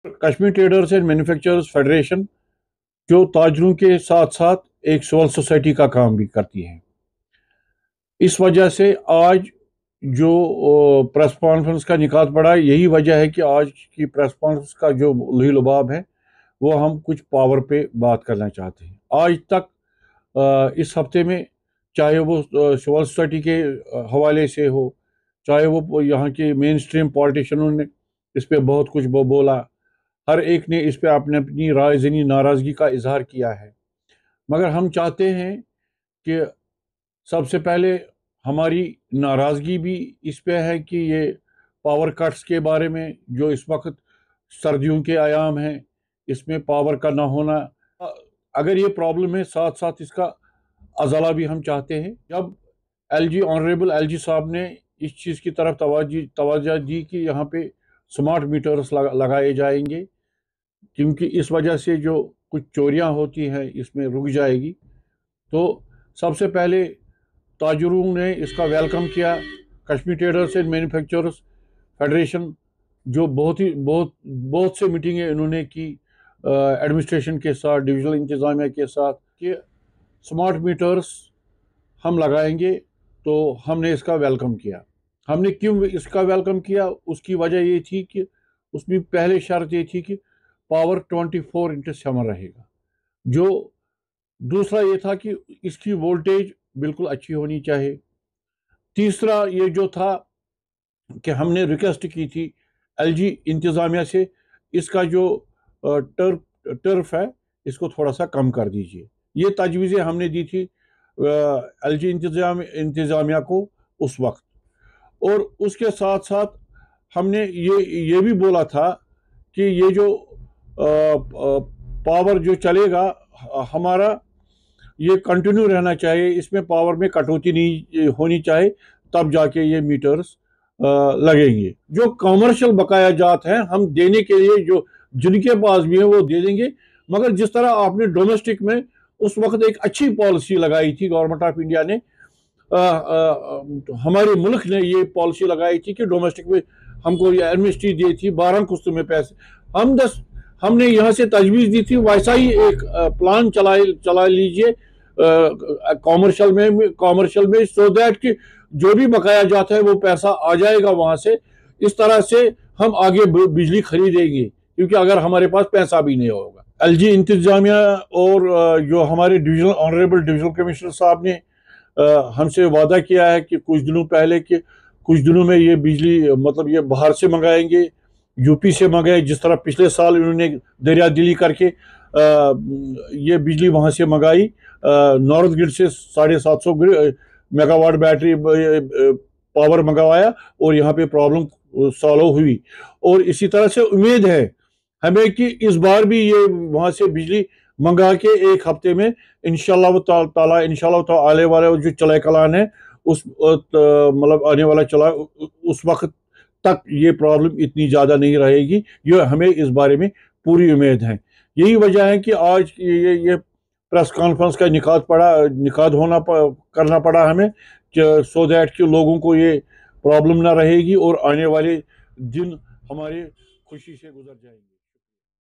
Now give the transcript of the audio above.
Kashmir traders and manufacturers federation जो ताजरों के साथ साथ एक सिविल सोसाइटी का काम भी करती है। इस वजह से आज जो प्रेस कॉन्फ्रेंस का निकात पड़ा, यही वजह है कि आज की प्रेस कॉन्फ्रेंस का जो लही लुबाब है वो हम कुछ पावर पे बात करना चाहते हैं। आज तक इस हफ्ते में चाहे वो सिविल सोसाइटी के हवाले से हो, चाहे वो यहाँ के मेन स्ट्रीम पॉलिटिशियनों ने इस पर बहुत कुछ बोला, हर एक ने इस पर अपने अपनी राय ज़नी नाराज़गी का इजहार किया है। मगर हम चाहते हैं कि सबसे पहले हमारी नाराज़गी भी इस पे है कि ये पावर कट्स के बारे में जो इस वक्त सर्दियों के आयाम हैं, इसमें पावर का ना होना, अगर ये प्रॉब्लम है, साथ साथ इसका अज़ला भी हम चाहते हैं। जब ऑनरेबल एलजी साहब ने इस चीज़ की तरफ तवज्जो दी कि यहाँ पे स्मार्ट मीटर्स लगाए जाएंगे, क्योंकि इस वजह से जो कुछ चोरियां होती हैं इसमें रुक जाएगी, तो सबसे पहले ताजरों ने इसका वेलकम किया। Kashmir traders and manufacturers federation जो बहुत से मीटिंगें इन्होंने की एडमिनिस्ट्रेशन के साथ, डिविजनल इंतज़ामिया के साथ, कि स्मार्ट मीटर्स हम लगाएंगे, तो हमने इसका वेलकम किया। हमने क्यों इसका वेलकम किया, उसकी वजह ये थी कि उसमें पहले शर्त ये थी कि पावर 24/7 रहेगा। जो दूसरा ये था कि इसकी वोल्टेज बिल्कुल अच्छी होनी चाहिए। तीसरा ये जो था कि हमने रिक्वेस्ट की थी एलजी इंतज़ामिया से, इसका जो टर्फ है इसको थोड़ा सा कम कर दीजिए। ये तजवीज़ें हमने दी थी एलजी इंतज़ामिया को उस वक्त। और उसके साथ साथ हमने ये भी बोला था कि ये जो पावर जो चलेगा हमारा, ये कंटिन्यू रहना चाहिए, इसमें पावर में कटौती नहीं होनी चाहिए, तब जाके ये मीटर्स लगेंगे। जो कमर्शियल बकाया जात हैं हम देने के लिए, जो जिनके पास भी है वो दे देंगे। मगर जिस तरह आपने डोमेस्टिक में उस वक्त एक अच्छी पॉलिसी लगाई थी, गवर्नमेंट ऑफ इंडिया ने, हमारे मुल्क ने ये पॉलिसी लगाई थी कि डोमेस्टिक में हमको ये एमनेस्टी दी थी 12 किस्तों में पैसे, हमने यहाँ से तजवीज़ दी थी वैसा ही एक प्लान चला लीजिए कॉमर्शियल में, सो दैट कि जो भी बकाया जाता है वो पैसा आ जाएगा वहाँ से। इस तरह से हम आगे बिजली खरीदेंगे, क्योंकि अगर हमारे पास पैसा भी नहीं होगा। एलजी इंतज़ामिया और जो हमारे ऑनरेबल डिविजनल कमिश्नर साहब ने हमसे वादा किया है कि कुछ दिनों पहले कि कुछ दिनों में ये बिजली मतलब ये बाहर से मंगाएंगे, यूपी से मंगाए, जिस तरह पिछले साल इन्होंने दरिया दिली करके ये बिजली वहाँ से मंगाई। नॉर्थ ग्रिड से 750 मेगावाट बैटरी पावर मंगवाया और यहाँ पे प्रॉब्लम सॉल्व हुई। और इसी तरह से उम्मीद है हमें कि इस बार भी ये वहाँ से बिजली मंगा के एक हफ्ते में इंशाल्लाह ताला आने वाला जो चलाए कलान है उस मतलब आने वाला चला उस वक्त तक ये प्रॉब्लम इतनी ज़्यादा नहीं रहेगी। ये हमें इस बारे में पूरी उम्मीद है। यही वजह है कि आज ये प्रेस कॉन्फ्रेंस का करना पड़ा हमें, सो दैट कि लोगों को ये प्रॉब्लम ना रहेगी और आने वाले दिन हमारे खुशी से गुजर जाएंगे।